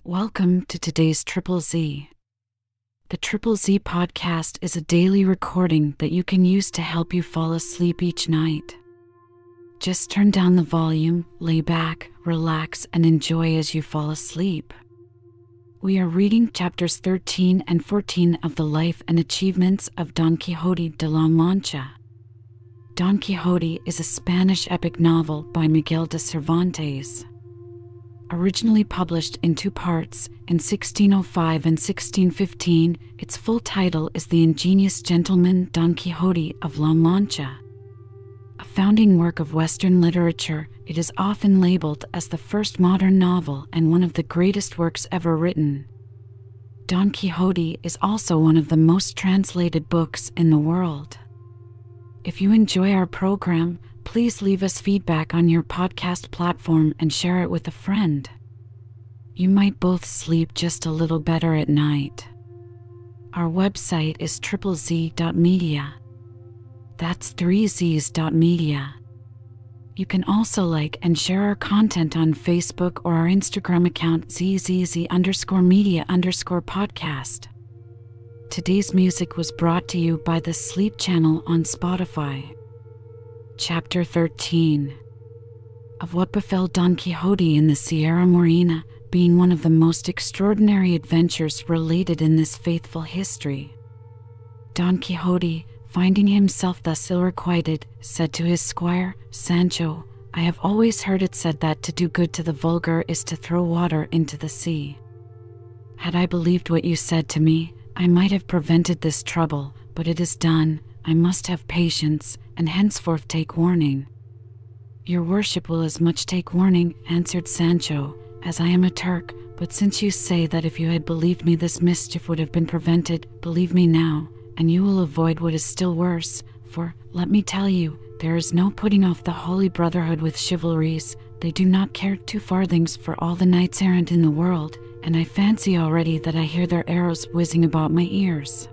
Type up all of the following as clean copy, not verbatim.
Welcome to today's Triple Z. The Triple Z podcast is a daily recording that you can use to help you fall asleep each night. Just turn down the volume, lay back, relax, and enjoy as you fall asleep. We are reading chapters 13 and 14 of the life and achievements of Don Quixote de la Mancha. Don Quixote is a Spanish epic novel by Miguel de Cervantes. Originally published in two parts, in 1605 and 1615, its full title is The Ingenious Gentleman Don Quixote of La Mancha. A founding work of Western literature, it is often labeled as the first modern novel and one of the greatest works ever written. Don Quixote is also one of the most translated books in the world. If you enjoy our program, please leave us feedback on your podcast platform and share it with a friend. You might both sleep just a little better at night. Our website is triplez.media. That's 3z's.media. You can also like and share our content on Facebook or our Instagram account zzz_media_podcast. Today's music was brought to you by the Sleep Channel on Spotify. Chapter 13. Of what befell Don Quixote in the Sierra Morena, being one of the most extraordinary adventures related in this faithful history. Don Quixote, finding himself thus ill-requited, said to his squire, Sancho, I have always heard it said that to do good to the vulgar is to throw water into the sea. Had I believed what you said to me, I might have prevented this trouble, but it is done. I must have patience, and henceforth take warning. Your worship will as much take warning, answered Sancho, as I am a Turk, but since you say that if you had believed me this mischief would have been prevented, believe me now, and you will avoid what is still worse, for, let me tell you, there is no putting off the holy brotherhood with chivalries. They do not care 2 farthings for all the knights-errant in the world, and I fancy already that I hear their arrows whizzing about my ears.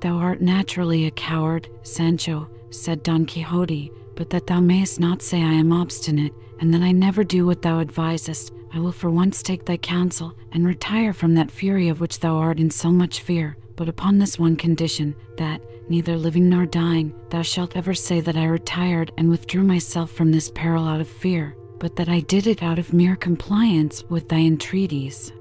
Thou art naturally a coward, Sancho, said Don Quixote, but that thou mayest not say I am obstinate, and that I never do what thou advisest, I will for once take thy counsel, and retire from that fury of which thou art in so much fear, but upon this one condition, that, neither living nor dying, thou shalt ever say that I retired and withdrew myself from this peril out of fear, but that I did it out of mere compliance with thy entreaties.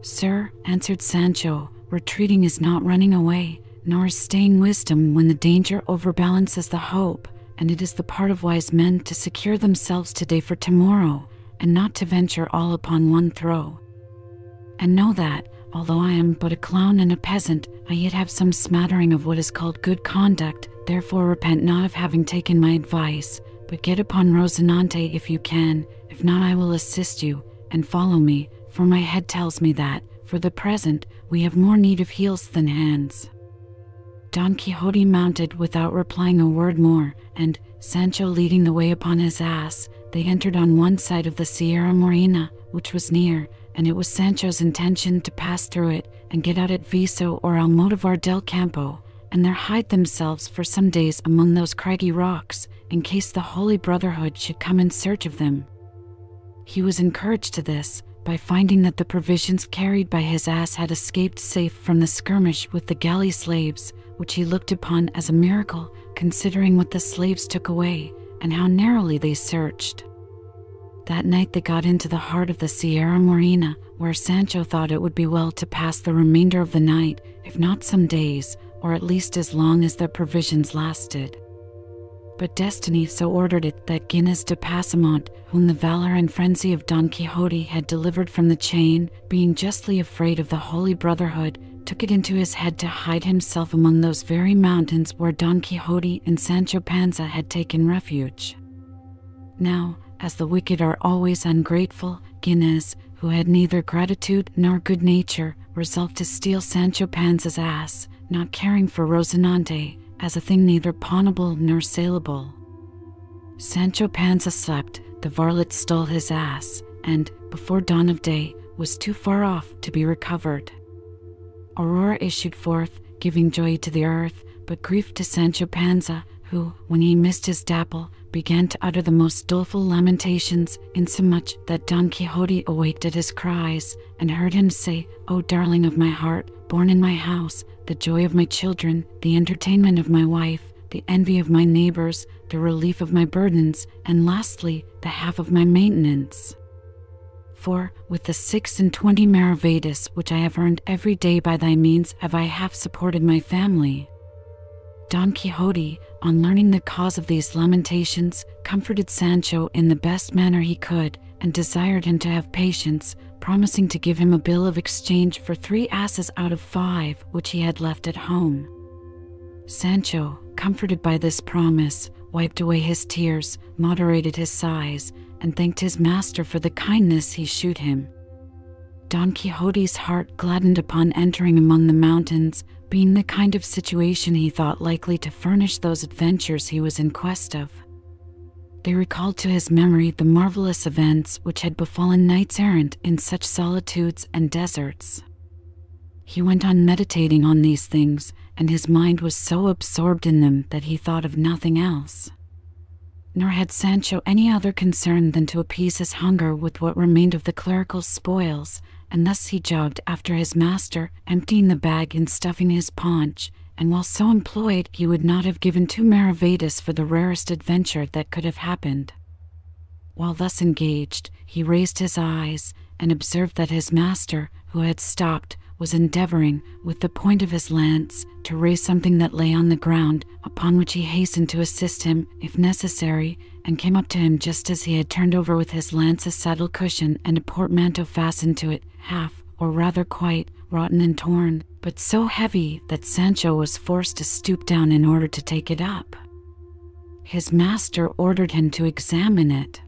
Sir, answered Sancho, retreating is not running away, nor is staying wisdom when the danger overbalances the hope, and it is the part of wise men to secure themselves today for tomorrow, and not to venture all upon one throw. And know that, although I am but a clown and a peasant, I yet have some smattering of what is called good conduct, therefore repent not of having taken my advice, but get upon Rocinante if you can, if not I will assist you, and follow me, for my head tells me that, for the present, we have more need of heels than hands. Don Quixote mounted without replying a word more, and, Sancho leading the way upon his ass, they entered on one side of the Sierra Morena, which was near, and it was Sancho's intention to pass through it and get out at Viso or Almodovar del Campo, and there hide themselves for some days among those craggy rocks, in case the Holy Brotherhood should come in search of them. He was encouraged to this by finding that the provisions carried by his ass had escaped safe from the skirmish with the galley slaves, which he looked upon as a miracle, considering what the slaves took away, and how narrowly they searched. That night they got into the heart of the Sierra Morena, where Sancho thought it would be well to pass the remainder of the night, if not some days, or at least as long as their provisions lasted. But destiny so ordered it that Gines de Passamont, whom the valor and frenzy of Don Quixote had delivered from the chain, being justly afraid of the Holy Brotherhood, took it into his head to hide himself among those very mountains where Don Quixote and Sancho Panza had taken refuge. Now, as the wicked are always ungrateful, Gines, who had neither gratitude nor good nature, resolved to steal Sancho Panza's ass, not caring for Rocinante, as a thing neither pawnable nor saleable. Sancho Panza slept, the varlet stole his ass, and, before dawn of day, was too far off to be recovered. Aurora issued forth, giving joy to the earth, but grief to Sancho Panza, who, when he missed his dapple, began to utter the most doleful lamentations, insomuch that Don Quixote awaked at his cries, and heard him say, "O darling of my heart, born in my house, the joy of my children, the entertainment of my wife, the envy of my neighbors, the relief of my burdens, and lastly, the half of my maintenance. For, with the 26 maravedis which I have earned every day by thy means, have I half supported my family." Don Quixote, on learning the cause of these lamentations, comforted Sancho in the best manner he could, and desired him to have patience, promising to give him a bill of exchange for 3 asses out of 5 which he had left at home. Sancho, comforted by this promise, wiped away his tears, moderated his sighs, and thanked his master for the kindness he shewed him. Don Quixote's heart gladdened upon entering among the mountains, being the kind of situation he thought likely to furnish those adventures he was in quest of. They recalled to his memory the marvelous events which had befallen knights-errant in such solitudes and deserts. He went on meditating on these things, and his mind was so absorbed in them that he thought of nothing else. Nor had Sancho any other concern than to appease his hunger with what remained of the clerical spoils, and thus he jogged after his master, emptying the bag and stuffing his paunch, and while so employed he would not have given 2 maravedis for the rarest adventure that could have happened. While thus engaged, he raised his eyes, and observed that his master, who had stopped, was endeavoring, with the point of his lance, to raise something that lay on the ground, upon which he hastened to assist him, if necessary, and came up to him just as he had turned over with his lance a saddle cushion and a portmanteau fastened to it, half, or rather quite, rotten and torn, but so heavy that Sancho was forced to stoop down in order to take it up. His master ordered him to examine it.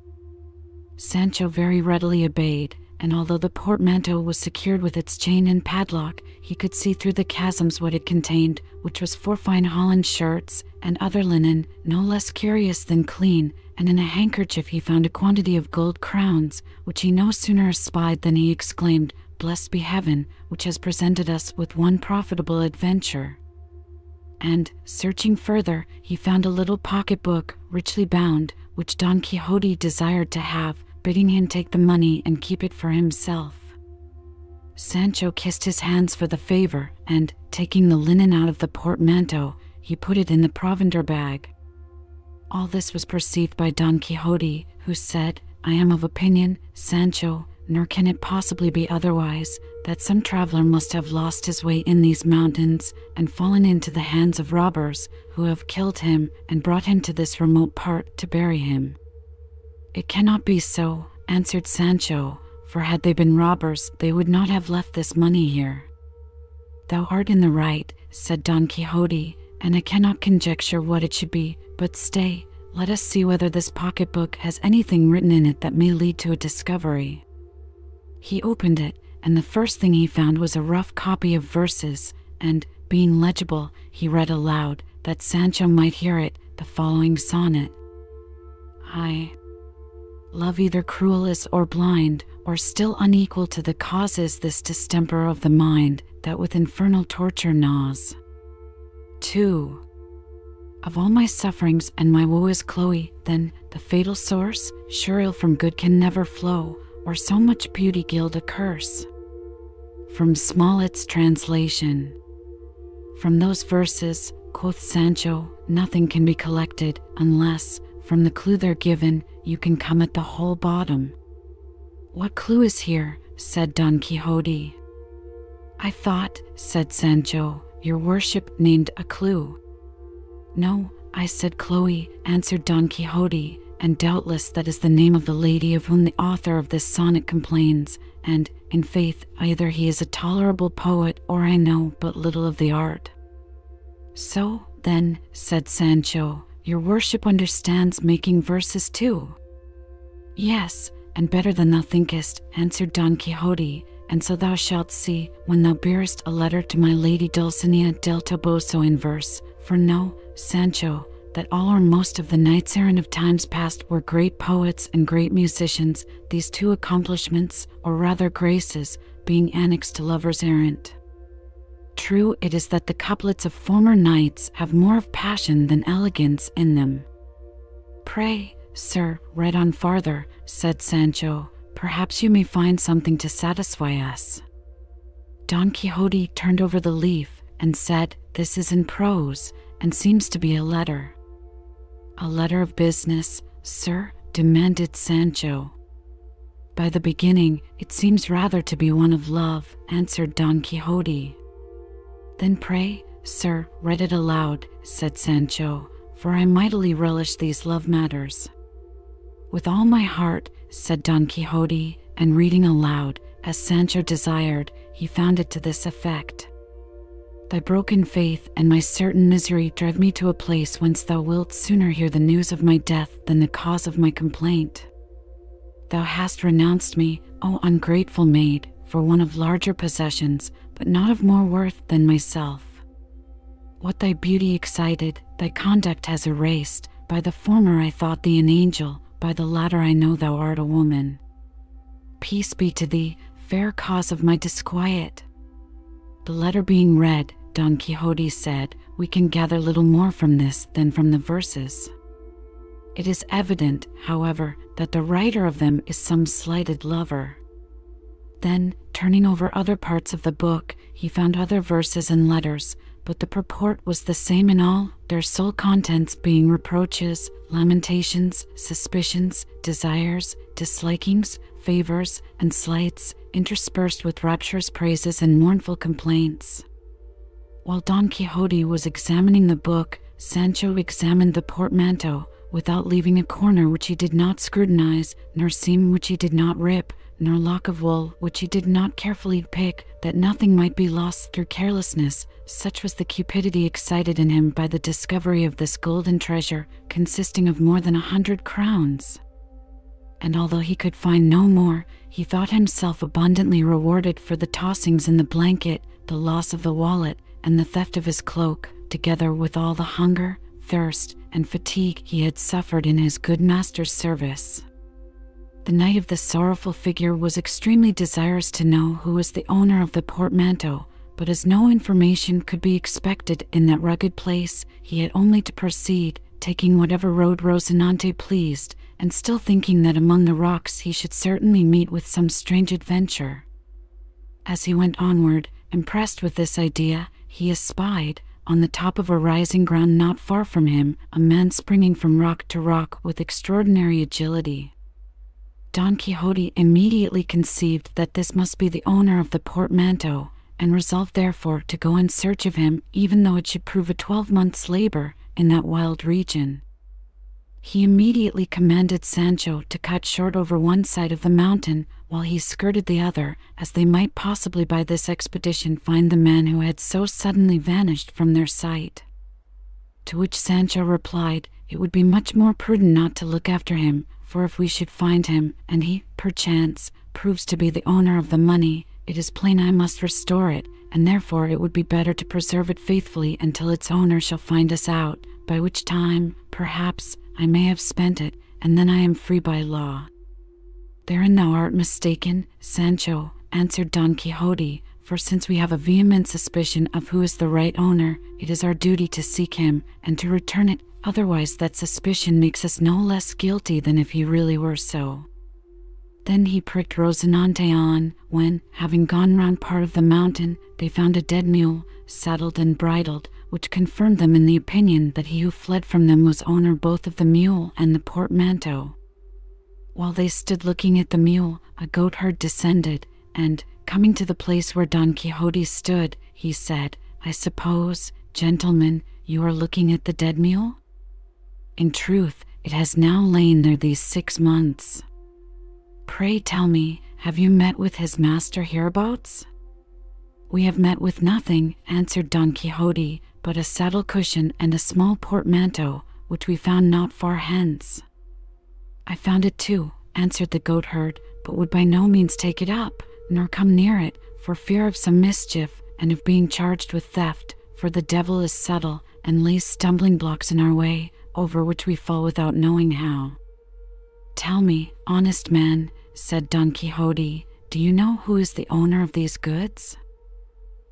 Sancho very readily obeyed, and although the portmanteau was secured with its chain and padlock, he could see through the chasms what it contained, which was 4 fine Holland shirts, and other linen, no less curious than clean, and in a handkerchief he found a quantity of gold crowns, which he no sooner espied than he exclaimed, "Blessed be heaven, which has presented us with one profitable adventure." And, searching further, he found a little pocket-book, richly bound, which Don Quixote desired to have, bidding him take the money and keep it for himself. Sancho kissed his hands for the favor, and, taking the linen out of the portmanteau, he put it in the provender bag. All this was perceived by Don Quixote, who said, "I am of opinion, Sancho, nor can it possibly be otherwise, that some traveler must have lost his way in these mountains, and fallen into the hands of robbers, who have killed him, and brought him to this remote part to bury him." "It cannot be so," answered Sancho, "for had they been robbers, they would not have left this money here." "Thou art in the right," said Don Quixote, "and I cannot conjecture what it should be, but stay, let us see whether this pocket-book has anything written in it that may lead to a discovery." He opened it, and the first thing he found was a rough copy of verses, and, being legible, he read aloud, that Sancho might hear it, the following sonnet: "I love either cruel is or blind, or still unequal to the causes this distemper of the mind, that with infernal torture gnaws. 2. Of all my sufferings and my woe is Chloe, then, the fatal source, sure ill from good can never flow, or so much beauty gild a curse." From Smollett's translation. From those verses, quoth Sancho, nothing can be collected, unless, from the clue they're given, you can come at the whole bottom. "What clue is here?" said Don Quixote. "I thought," said Sancho, "your worship named a clue." "No, I said Chloe," answered Don Quixote, "and doubtless that is the name of the lady of whom the author of this sonnet complains, and, in faith, either he is a tolerable poet, or I know but little of the art." "So, then," said Sancho, "your worship understands making verses too?" "Yes, and better than thou thinkest," answered Don Quixote, "and so thou shalt see, when thou bearest a letter to my lady Dulcinea del Toboso in verse, for know, Sancho, that all or most of the knights-errant of times past were great poets and great musicians, these 2 accomplishments, or rather graces, being annexed to lovers-errant. True it is that the couplets of former knights have more of passion than elegance in them. "Pray, sir, read on farther," said Sancho. "Perhaps you may find something to satisfy us." Don Quixote turned over the leaf and said, "This is in prose, and seems to be a letter." "A letter of business, sir?" demanded Sancho. "By the beginning, it seems rather to be one of love," answered Don Quixote. "Then pray, sir, read it aloud," said Sancho, "for I mightily relish these love matters." "With all my heart," said Don Quixote, and reading aloud, as Sancho desired, he found it to this effect: "Thy broken faith and my certain misery drive me to a place whence thou wilt sooner hear the news of my death than the cause of my complaint. Thou hast renounced me, O ungrateful maid, for one of larger possessions, but not of more worth than myself. What thy beauty excited, thy conduct has erased. By the former I thought thee an angel, by the latter I know thou art a woman. Peace be to thee, fair cause of my disquiet." The letter being read, Don Quixote said, "We can gather little more from this than from the verses. It is evident, however, that the writer of them is some slighted lover." Then, turning over other parts of the book, he found other verses and letters, but the purport was the same in all, their sole contents being reproaches, lamentations, suspicions, desires, dislikings, favors, and slights, interspersed with rapturous praises and mournful complaints. While Don Quixote was examining the book, Sancho examined the portmanteau, without leaving a corner which he did not scrutinize, nor seam which he did not rip, nor lock of wool which he did not carefully pick, that nothing might be lost through carelessness. Such was the cupidity excited in him by the discovery of this golden treasure, consisting of more than 100 crowns. And although he could find no more, he thought himself abundantly rewarded for the tossings in the blanket, the loss of the wallet, and the theft of his cloak, together with all the hunger, thirst, and fatigue he had suffered in his good master's service. The knight of the sorrowful figure was extremely desirous to know who was the owner of the portmanteau, but as no information could be expected in that rugged place, he had only to proceed, taking whatever road Rocinante pleased, and still thinking that among the rocks he should certainly meet with some strange adventure. As he went onward, impressed with this idea, he espied, on the top of a rising ground not far from him, a man springing from rock to rock with extraordinary agility. Don Quixote immediately conceived that this must be the owner of the portmanteau, and resolved therefore to go in search of him, even though it should prove a 12-month's labor in that wild region. He immediately commanded Sancho to cut short over one side of the mountain, while he skirted the other, as they might possibly by this expedition find the man who had so suddenly vanished from their sight. To which Sancho replied, "It would be much more prudent not to look after him, for if we should find him, and he, perchance, proves to be the owner of the money, it is plain I must restore it, and therefore it would be better to preserve it faithfully until its owner shall find us out, by which time, perhaps, I may have spent it, and then I am free by law." "Therein thou art mistaken, Sancho," answered Don Quixote, "for since we have a vehement suspicion of who is the right owner, it is our duty to seek him, and to return it, otherwise that suspicion makes us no less guilty than if he really were so." Then he pricked Rocinante on, when, having gone round part of the mountain, they found a dead mule, saddled and bridled, which confirmed them in the opinion that he who fled from them was owner both of the mule and the portmanteau. While they stood looking at the mule, a goatherd descended, and, coming to the place where Don Quixote stood, he said, "I suppose, gentlemen, you are looking at the dead mule? In truth, it has now lain there these 6 months. Pray tell me, have you met with his master hereabouts?" "We have met with nothing," answered Don Quixote, "but a saddle cushion and a small portmanteau, which we found not far hence." "I found it too," answered the goatherd, "but would by no means take it up, nor come near it, for fear of some mischief, and of being charged with theft, for the devil is subtle, and lays stumbling blocks in our way, over which we fall without knowing how." "Tell me, honest man," said Don Quixote, "do you know who is the owner of these goods?"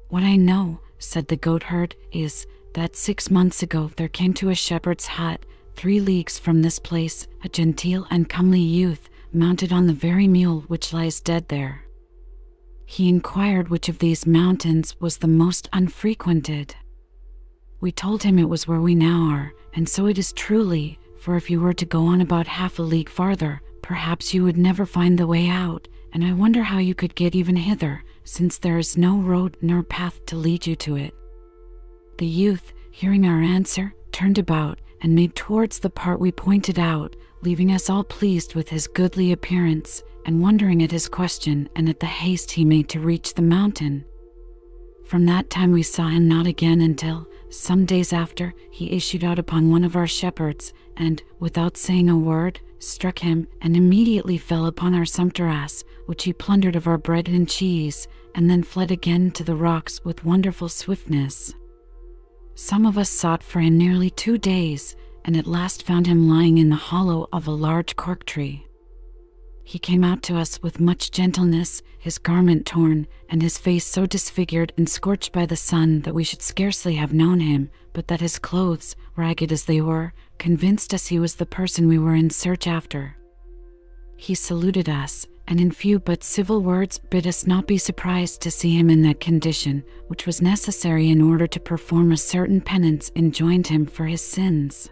"What I know," said the goatherd, "is that 6 months ago there came to a shepherd's hut 3 leagues from this place, a genteel and comely youth, mounted on the very mule which lies dead there. He inquired which of these mountains was the most unfrequented. We told him it was where we now are, and so it is truly, for if you were to go on about half a league farther, perhaps you would never find the way out, and I wonder how you could get even hither, since there is no road nor path to lead you to it. The youth, hearing our answer, turned about and made towards the part we pointed out, leaving us all pleased with his goodly appearance, and wondering at his question and at the haste he made to reach the mountain. From that time we saw him not again until, some days after, he issued out upon one of our shepherds, and, without saying a word, struck him, and immediately fell upon our sumpter ass, which he plundered of our bread and cheese, and then fled again to the rocks with wonderful swiftness. Some of us sought for him nearly 2 days, and at last found him lying in the hollow of a large cork tree. He came out to us with much gentleness, his garment torn, and his face so disfigured and scorched by the sun that we should scarcely have known him, but that his clothes, ragged as they were, convinced us he was the person we were in search after. He saluted us, and in few but civil words bid us not be surprised to see him in that condition, which was necessary in order to perform a certain penance enjoined him for his sins.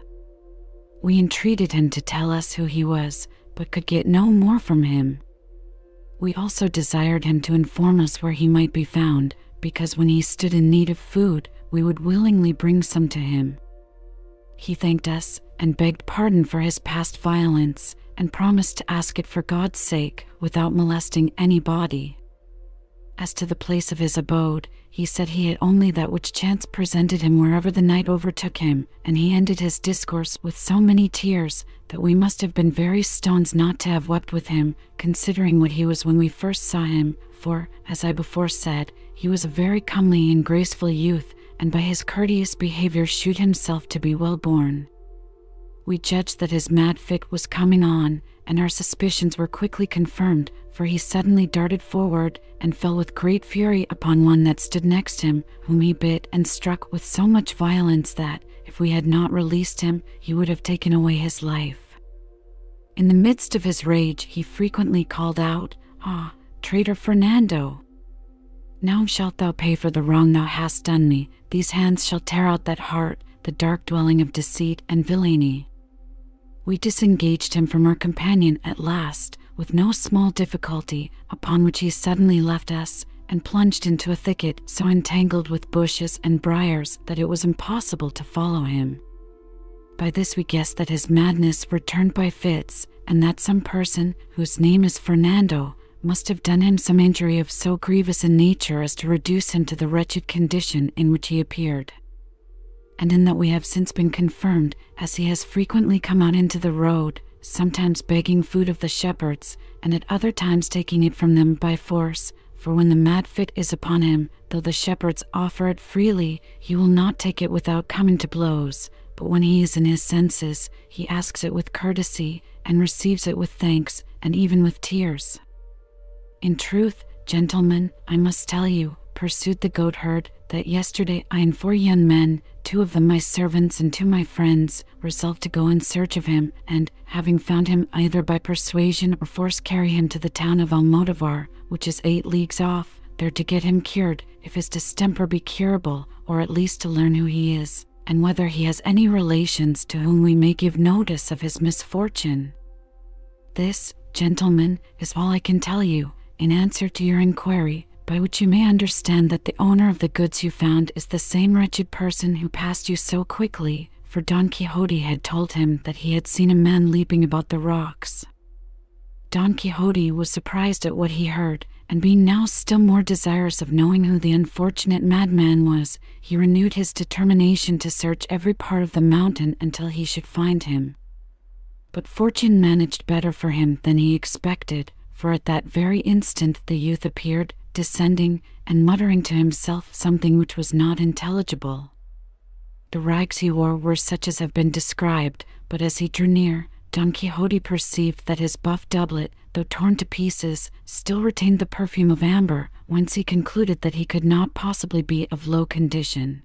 We entreated him to tell us who he was, but could get no more from him. We also desired him to inform us where he might be found, because when he stood in need of food, we would willingly bring some to him. He thanked us, and begged pardon for his past violence, and promised to ask it for God's sake, without molesting anybody. As to the place of his abode, he said he had only that which chance presented him wherever the night overtook him, and he ended his discourse with so many tears that we must have been very stones not to have wept with him, considering what he was when we first saw him, for, as I before said, he was a very comely and graceful youth, and by his courteous behavior shewed himself to be well born. We judged that his mad fit was coming on, and our suspicions were quickly confirmed, for he suddenly darted forward and fell with great fury upon one that stood next him, whom he bit and struck with so much violence that, if we had not released him, he would have taken away his life. In the midst of his rage, he frequently called out, "Ah, traitor Fernando! Now shalt thou pay for the wrong thou hast done me. These hands shall tear out that heart, the dark dwelling of deceit and villainy." We disengaged him from our companion at last, with no small difficulty, upon which he suddenly left us, and plunged into a thicket so entangled with bushes and briars that it was impossible to follow him. By this we guessed that his madness returned by fits, and that some person, whose name is Fernando, must have done him some injury of so grievous a nature as to reduce him to the wretched condition in which he appeared. And in that we have since been confirmed, as he has frequently come out into the road, sometimes begging food of the shepherds, and at other times taking it from them by force, for when the mad fit is upon him, though the shepherds offer it freely, he will not take it without coming to blows, but when he is in his senses, he asks it with courtesy, and receives it with thanks, and even with tears. In truth, gentlemen, I must tell you, pursued the goatherd, that yesterday I and 4 young men, 2 of them my servants and 2 my friends, resolved to go in search of him, and, having found him either by persuasion or force, carry him to the town of Almodovar, which is 8 leagues off, there to get him cured, if his distemper be curable, or at least to learn who he is, and whether he has any relations to whom we may give notice of his misfortune. This, gentlemen, is all I can tell you, in answer to your inquiry, by which you may understand that the owner of the goods you found is the same wretched person who passed you so quickly, for Don Quixote had told him that he had seen a man leaping about the rocks. Don Quixote was surprised at what he heard, and being now still more desirous of knowing who the unfortunate madman was, he renewed his determination to search every part of the mountain until he should find him. But fortune managed better for him than he expected, for at that very instant the youth appeared, descending, and muttering to himself something which was not intelligible. The rags he wore were such as have been described, but as he drew near, Don Quixote perceived that his buff doublet, though torn to pieces, still retained the perfume of amber, whence he concluded that he could not possibly be of low condition.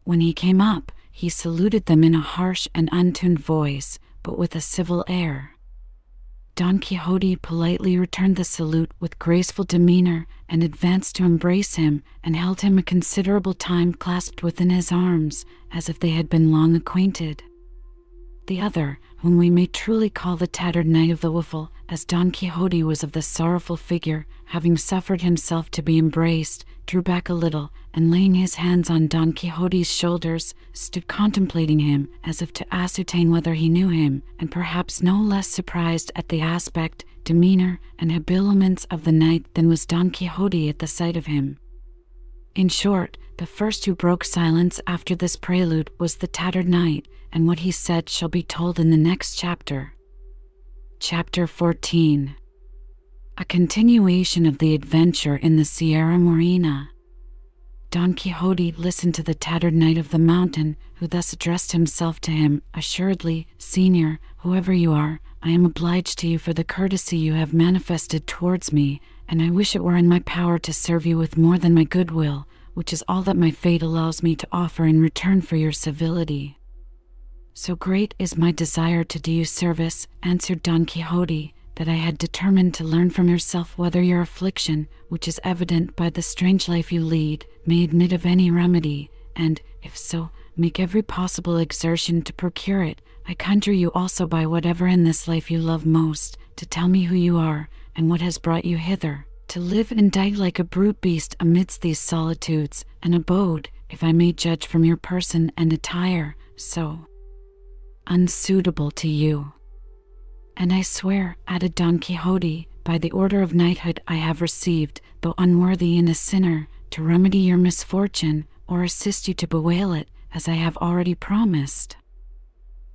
When he came up, he saluted them in a harsh and untuned voice, but with a civil air. Don Quixote politely returned the salute with graceful demeanor and advanced to embrace him and held him a considerable time clasped within his arms, as if they had been long acquainted. The other, whom we may truly call the tattered knight of the Whiffle, as Don Quixote was of the sorrowful figure, having suffered himself to be embraced, drew back a little, and laying his hands on Don Quixote's shoulders, stood contemplating him as if to ascertain whether he knew him, and perhaps no less surprised at the aspect, demeanor, and habiliments of the knight than was Don Quixote at the sight of him. In short, the first who broke silence after this prelude was the tattered knight, and what he said shall be told in the next chapter. Chapter 14. A continuation of the adventure in the Sierra Morena. Don Quixote listened to the tattered knight of the mountain, who thus addressed himself to him. Assuredly, Señor, whoever you are, I am obliged to you for the courtesy you have manifested towards me, and I wish it were in my power to serve you with more than my goodwill, which is all that my fate allows me to offer in return for your civility. So great is my desire to do you service, answered Don Quixote, that I had determined to learn from yourself whether your affliction, which is evident by the strange life you lead, may admit of any remedy, and, if so, make every possible exertion to procure it. I conjure you also by whatever in this life you love most, to tell me who you are, and what has brought you hither, to live and die like a brute beast amidst these solitudes, an abode, if I may judge from your person and attire, so unsuitable to you. And I swear, added Don Quixote, by the order of knighthood I have received, though unworthy and a sinner, to remedy your misfortune, or assist you to bewail it, as I have already promised.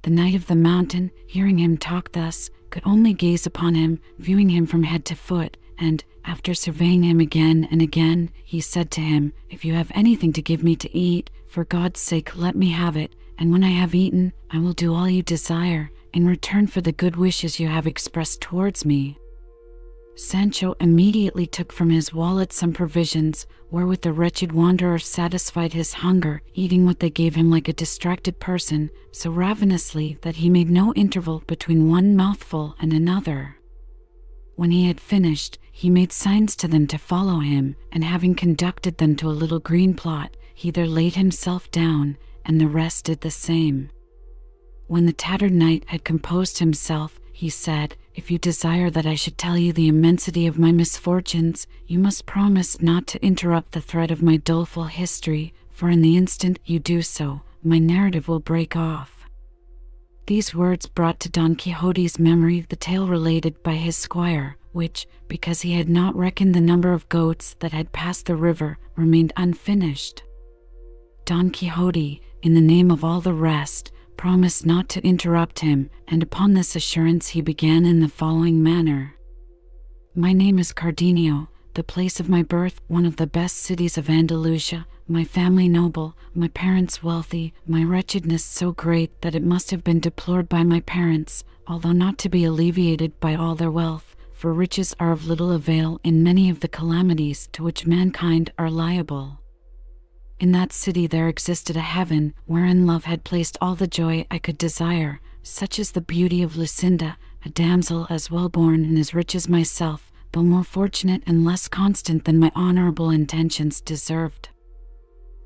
The knight of the mountain, hearing him talk thus, could only gaze upon him, viewing him from head to foot, and, after surveying him again and again, he said to him, If you have anything to give me to eat, for God's sake let me have it, and when I have eaten, I will do all you desire, in return for the good wishes you have expressed towards me. Sancho immediately took from his wallet some provisions, wherewith the wretched wanderer satisfied his hunger, eating what they gave him like a distracted person, so ravenously that he made no interval between one mouthful and another. When he had finished, he made signs to them to follow him, and having conducted them to a little green plot, he there laid himself down, and the rest did the same. When the tattered knight had composed himself, he said, If you desire that I should tell you the immensity of my misfortunes, you must promise not to interrupt the thread of my doleful history, for in the instant you do so, my narrative will break off. These words brought to Don Quixote's memory the tale related by his squire, which, because he had not reckoned the number of goats that had passed the river, remained unfinished. Don Quixote, in the name of all the rest, promised not to interrupt him, and upon this assurance he began in the following manner. My name is Cardenio, the place of my birth one of the best cities of Andalusia, my family noble, my parents wealthy, my wretchedness so great that it must have been deplored by my parents, although not to be alleviated by all their wealth, for riches are of little avail in many of the calamities to which mankind are liable. In that city there existed a heaven, wherein love had placed all the joy I could desire, such as the beauty of Lucinda, a damsel as well-born and as rich as myself, though more fortunate and less constant than my honorable intentions deserved.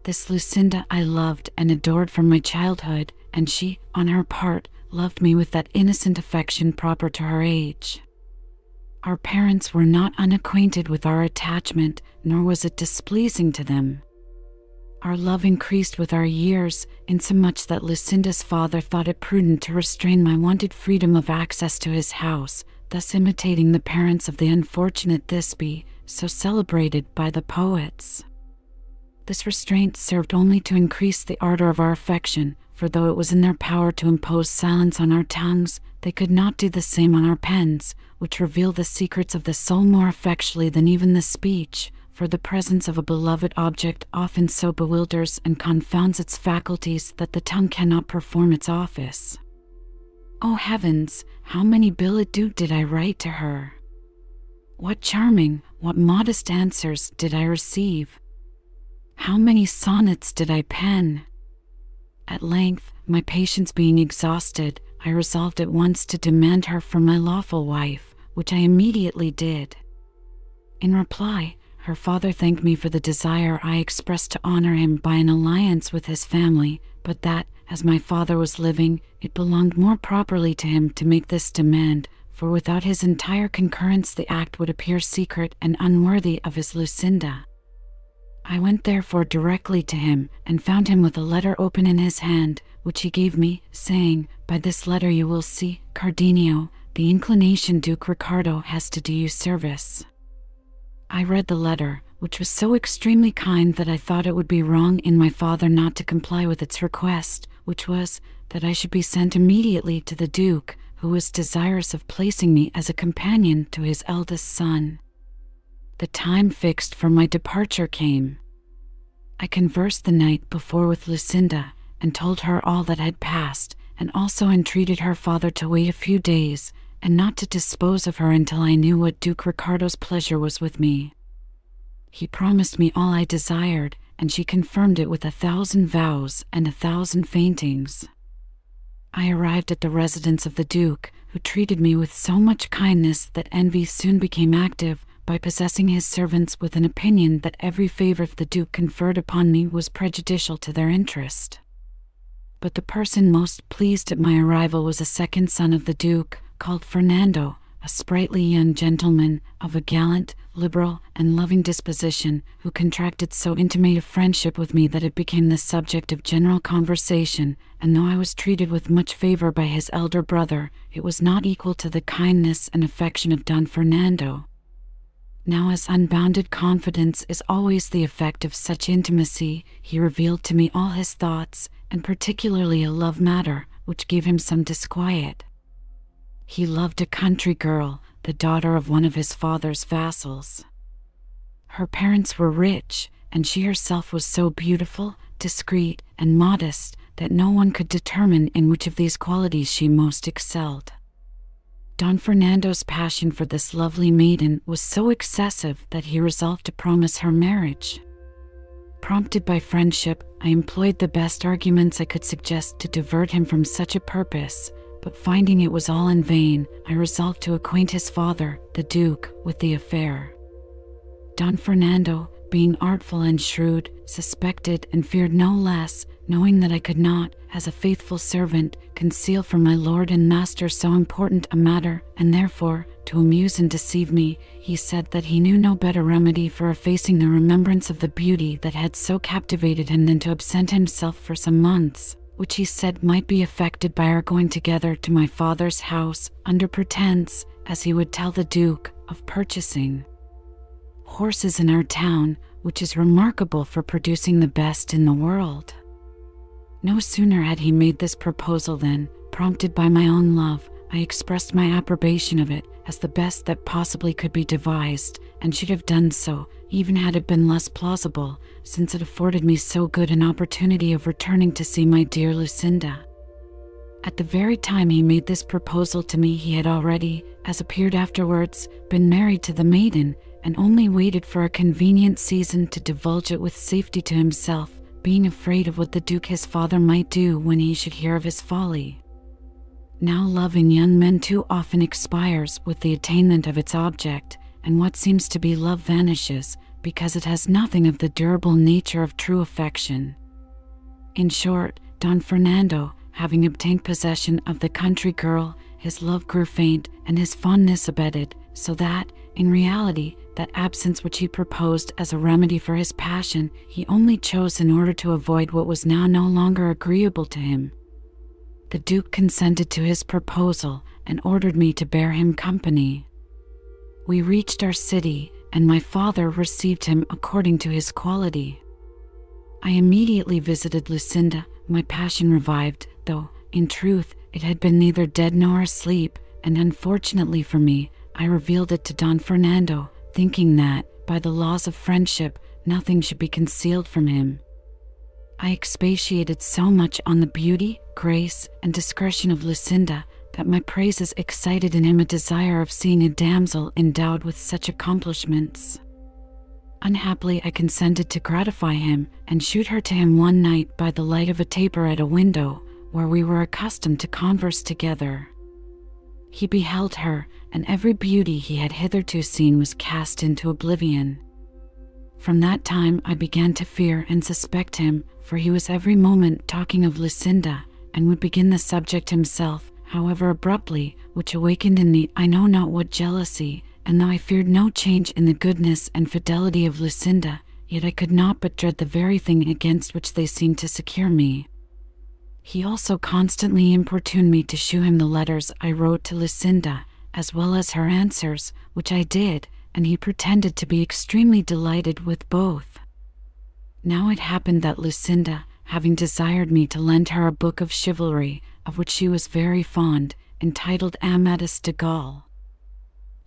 This Lucinda I loved and adored from my childhood, and she, on her part, loved me with that innocent affection proper to her age. Our parents were not unacquainted with our attachment, nor was it displeasing to them. Our love increased with our years, insomuch that Lucinda's father thought it prudent to restrain my wanted freedom of access to his house, thus imitating the parents of the unfortunate Thisbe, so celebrated by the poets. This restraint served only to increase the ardor of our affection, for though it was in their power to impose silence on our tongues, they could not do the same on our pens, which reveal the secrets of the soul more effectually than even the speech, for the presence of a beloved object often so bewilders and confounds its faculties that the tongue cannot perform its office. Oh heavens, how many billets doux did I write to her! What charming, what modest answers did I receive! How many sonnets did I pen! At length, my patience being exhausted, I resolved at once to demand her for my lawful wife, which I immediately did. In reply, her father thanked me for the desire I expressed to honor him by an alliance with his family, but that, as my father was living, it belonged more properly to him to make this demand, for without his entire concurrence the act would appear secret and unworthy of his Lucinda. I went therefore directly to him, and found him with a letter open in his hand, which he gave me, saying, "By this letter you will see, Cardenio, the inclination Duke Ricardo has to do you service." I read the letter, which was so extremely kind that I thought it would be wrong in my father not to comply with its request, which was, that I should be sent immediately to the Duke, who was desirous of placing me as a companion to his eldest son. The time fixed for my departure came. I conversed the night before with Lucinda, and told her all that had passed, and also entreated her father to wait a few days, and not to dispose of her until I knew what Duke Ricardo's pleasure was with me. He promised me all I desired, and she confirmed it with 1,000 vows and 1,000 faintings. I arrived at the residence of the Duke, who treated me with so much kindness that envy soon became active, by possessing his servants with an opinion that every favor the Duke conferred upon me was prejudicial to their interest. But the person most pleased at my arrival was a second son of the Duke, called Fernando, a sprightly young gentleman, of a gallant, liberal, and loving disposition, who contracted so intimate a friendship with me that it became the subject of general conversation, and though I was treated with much favor by his elder brother, it was not equal to the kindness and affection of Don Fernando. Now, as unbounded confidence is always the effect of such intimacy, he revealed to me all his thoughts, and particularly a love matter, which gave him some disquiet. He loved a country girl, the daughter of one of his father's vassals. Her parents were rich, and she herself was so beautiful, discreet, and modest that no one could determine in which of these qualities she most excelled. Don Fernando's passion for this lovely maiden was so excessive that he resolved to promise her marriage. Prompted by friendship, I employed the best arguments I could suggest to divert him from such a purpose, but finding it was all in vain, I resolved to acquaint his father, the Duke, with the affair. Don Fernando, being artful and shrewd, suspected and feared no less, knowing that I could not, as a faithful servant, conceal from my lord and master so important a matter, and therefore, to amuse and deceive me, he said that he knew no better remedy for effacing the remembrance of the beauty that had so captivated him than to absent himself for some months, which he said might be effected by our going together to my father's house, under pretence, as he would tell the Duke, of purchasing horses in our town, which is remarkable for producing the best in the world. No sooner had he made this proposal than, prompted by my own love, I expressed my approbation of it as the best that possibly could be devised, and should have done so, even had it been less plausible, since it afforded me so good an opportunity of returning to see my dear Lucinda. At the very time he made this proposal to me, he had already, as appeared afterwards, been married to the maiden, and only waited for a convenient season to divulge it with safety to himself, being afraid of what the Duke his father might do when he should hear of his folly. Now love in young men too often expires with the attainment of its object, and what seems to be love vanishes, because it has nothing of the durable nature of true affection. In short, Don Fernando, having obtained possession of the country girl, his love grew faint and his fondness abated, so that, in reality, that absence which he proposed as a remedy for his passion, he only chose in order to avoid what was now no longer agreeable to him. The Duke consented to his proposal, and ordered me to bear him company. We reached our city, and my father received him according to his quality. I immediately visited Lucinda. My passion revived, though, in truth, it had been neither dead nor asleep, and unfortunately for me, I revealed it to Don Fernando, thinking that, by the laws of friendship, nothing should be concealed from him. I expatiated so much on the beauty, grace, and discretion of Lucinda that my praises excited in him a desire of seeing a damsel endowed with such accomplishments. Unhappily, I consented to gratify him and shoot her to him one night by the light of a taper at a window where we were accustomed to converse together. He beheld her, and every beauty he had hitherto seen was cast into oblivion. From that time I began to fear and suspect him, for he was every moment talking of Lucinda, and would begin the subject himself, however abruptly, which awakened in me I know not what jealousy, and though I feared no change in the goodness and fidelity of Lucinda, yet I could not but dread the very thing against which they seemed to secure me. He also constantly importuned me to shew him the letters I wrote to Lucinda, as well as her answers, which I did, and he pretended to be extremely delighted with both. Now it happened that Lucinda, having desired me to lend her a book of chivalry, of which she was very fond, entitled Amadis de Gaul.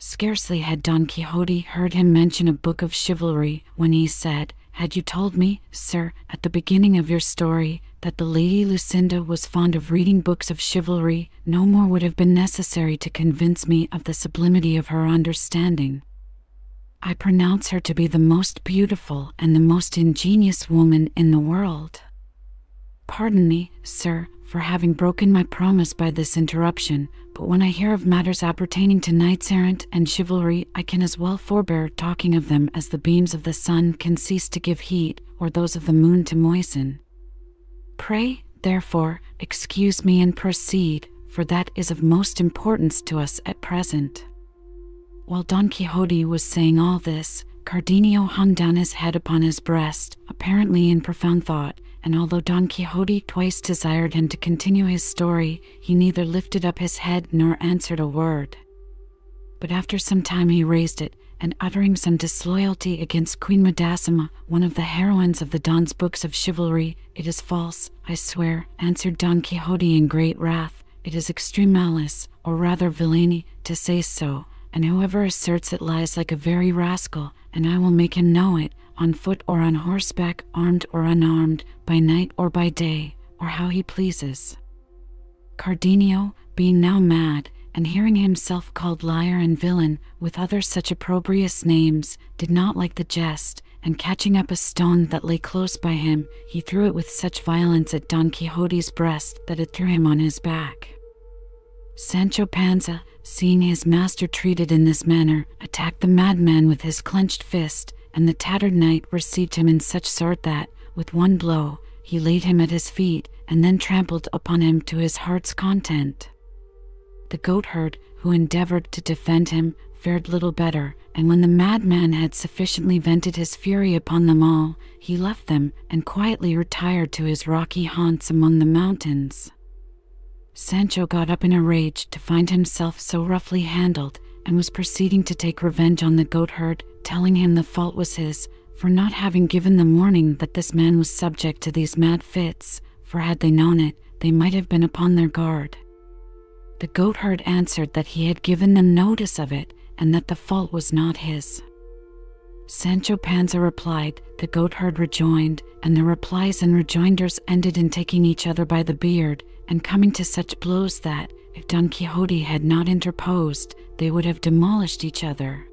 Scarcely had Don Quixote heard him mention a book of chivalry when he said, "Had you told me, sir, at the beginning of your story, that the Lady Lucinda was fond of reading books of chivalry, no more would have been necessary to convince me of the sublimity of her understanding. I pronounce her to be the most beautiful and the most ingenious woman in the world." Pardon me, sir, for having broken my promise by this interruption, but when I hear of matters appertaining to knights-errant and chivalry, I can as well forbear talking of them as the beams of the sun can cease to give heat, or those of the moon to moisten. Pray, therefore, excuse me and proceed, for that is of most importance to us at present. While Don Quixote was saying all this, Cardenio hung down his head upon his breast, apparently in profound thought, and although Don Quixote twice desired him to continue his story, he neither lifted up his head nor answered a word. But after some time he raised it, and uttering some disloyalty against Queen Madasima, one of the heroines of the Don's books of chivalry, "It is false, I swear," answered Don Quixote in great wrath. "It is extreme malice, or rather villainy, to say so, and whoever asserts it lies like a very rascal, and I will make him know it, on foot or on horseback, armed or unarmed, by night or by day, or how he pleases." Cardenio, being now mad, and hearing himself called liar and villain, with other such opprobrious names, did not like the jest, and catching up a stone that lay close by him, he threw it with such violence at Don Quixote's breast that it threw him on his back. Sancho Panza, seeing his master treated in this manner, attacked the madman with his clenched fist, and the tattered knight received him in such sort that, with one blow, he laid him at his feet, and then trampled upon him to his heart's content. The goatherd, who endeavored to defend him, fared little better, and when the madman had sufficiently vented his fury upon them all, he left them and quietly retired to his rocky haunts among the mountains. Sancho got up in a rage to find himself so roughly handled, and was proceeding to take revenge on the goatherd, telling him the fault was his, for not having given them warning that this man was subject to these mad fits, for had they known it, they might have been upon their guard. The goatherd answered that he had given them notice of it, and that the fault was not his. Sancho Panza replied, the goatherd rejoined, and the replies and rejoinders ended in taking each other by the beard, and coming to such blows that, if Don Quixote had not interposed, they would have demolished each other.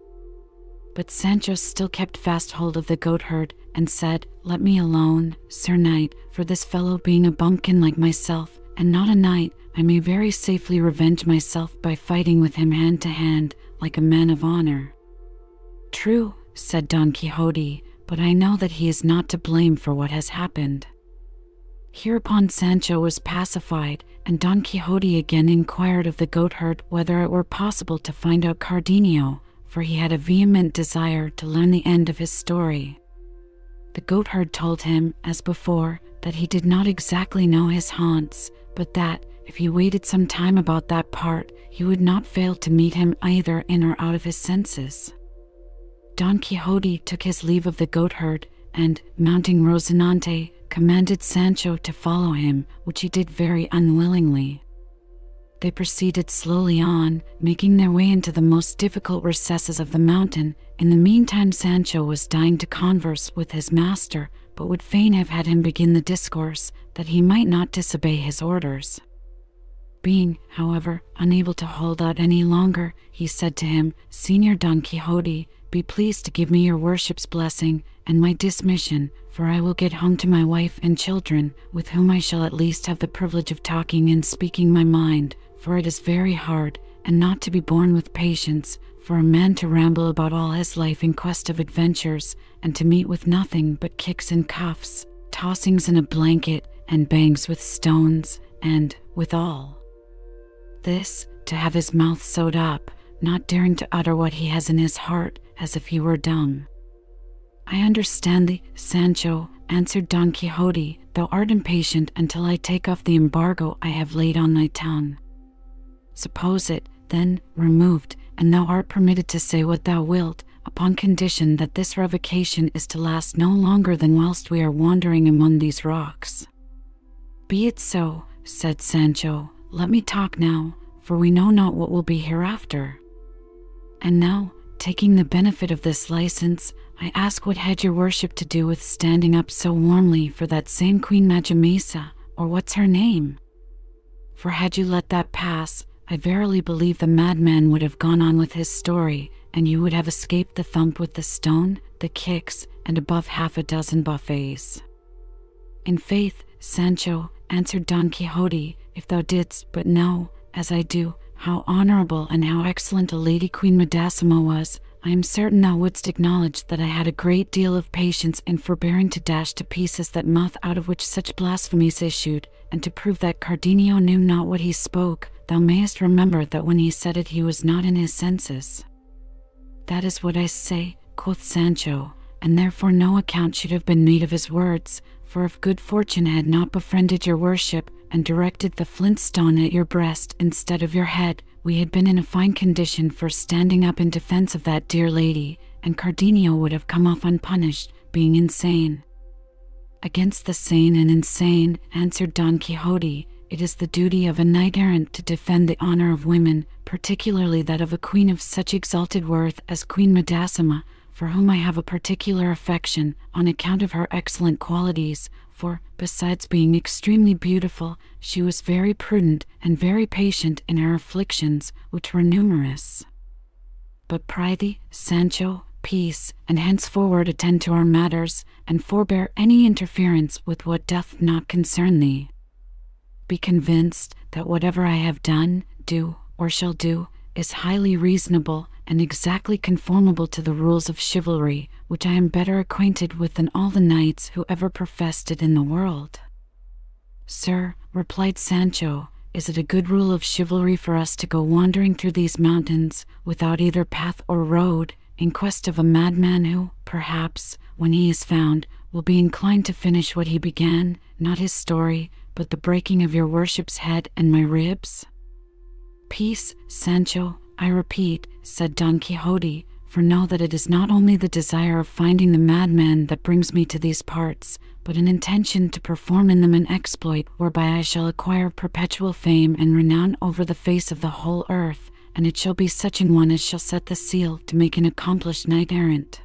But Sancho still kept fast hold of the goatherd, and said, "Let me alone, Sir Knight, for this fellow being a bumpkin like myself, and not a knight, I may very safely revenge myself by fighting with him hand to hand, like a man of honor." "True," said Don Quixote, "but I know that he is not to blame for what has happened." Hereupon Sancho was pacified, and Don Quixote again inquired of the goatherd whether it were possible to find out Cardenio, for he had a vehement desire to learn the end of his story. The goatherd told him, as before, that he did not exactly know his haunts, but that, if he waited some time about that part, he would not fail to meet him either in or out of his senses. Don Quixote took his leave of the goatherd, and, mounting Rocinante, commanded Sancho to follow him, which he did very unwillingly. They proceeded slowly on, making their way into the most difficult recesses of the mountain. In the meantime Sancho was dying to converse with his master, but would fain have had him begin the discourse, that he might not disobey his orders. Being, however, unable to hold out any longer, he said to him, "Señor Don Quixote, be pleased to give me your worship's blessing and my dismission, for I will get home to my wife and children, with whom I shall at least have the privilege of talking and speaking my mind, for it is very hard, and not to be borne with patience, for a man to ramble about all his life in quest of adventures, and to meet with nothing but kicks and cuffs, tossings in a blanket, and bangs with stones, and, withal, this, to have his mouth sewed up, not daring to utter what he has in his heart, as if he were dumb. I understand thee, Sancho, answered Don Quixote, thou art impatient until I take off the embargo I have laid on thy tongue. Suppose it, then, removed, and thou art permitted to say what thou wilt, upon condition that this revocation is to last no longer than whilst we are wandering among these rocks. Be it so, said Sancho, let me talk now, for we know not what will be hereafter. And now, taking the benefit of this license, I ask what had your worship to do with standing up so warmly for that same Queen Majamesa, or what's her name? For had you let that pass, I verily believe the madman would have gone on with his story, and you would have escaped the thump with the stone, the kicks, and above half a dozen buffets. In faith, Sancho, answered Don Quixote, if thou didst but know, as I do, how honorable and how excellent a lady Queen Madasima was, I am certain thou wouldst acknowledge that I had a great deal of patience in forbearing to dash to pieces that mouth out of which such blasphemies issued, and to prove that Cardenio knew not what he spoke, thou mayest remember that when he said it he was not in his senses. That is what I say, quoth Sancho, and therefore no account should have been made of his words, for if good fortune had not befriended your worship, and directed the flint stone at your breast instead of your head, we had been in a fine condition for standing up in defense of that dear lady, and Cardenio would have come off unpunished, being insane. Against the sane and insane, answered Don Quixote, it is the duty of a knight-errant to defend the honor of women, particularly that of a queen of such exalted worth as Queen Madasima, for whom I have a particular affection, on account of her excellent qualities, for, besides being extremely beautiful, she was very prudent and very patient in her afflictions, which were numerous. But prithee, Sancho, peace, and henceforward attend to our matters, and forbear any interference with what doth not concern thee. Be convinced that whatever I have done, do, or shall do, is highly reasonable and exactly conformable to the rules of chivalry, which I am better acquainted with than all the knights who ever professed it in the world. Sir, replied Sancho, is it a good rule of chivalry for us to go wandering through these mountains, without either path or road, in quest of a madman who, perhaps, when he is found, will be inclined to finish what he began, not his story, but the breaking of your worship's head and my ribs? Peace, Sancho, I repeat, said Don Quixote, for know that it is not only the desire of finding the madman that brings me to these parts, but an intention to perform in them an exploit whereby I shall acquire perpetual fame and renown over the face of the whole earth, and it shall be such an one as shall set the seal to make an accomplished knight-errant.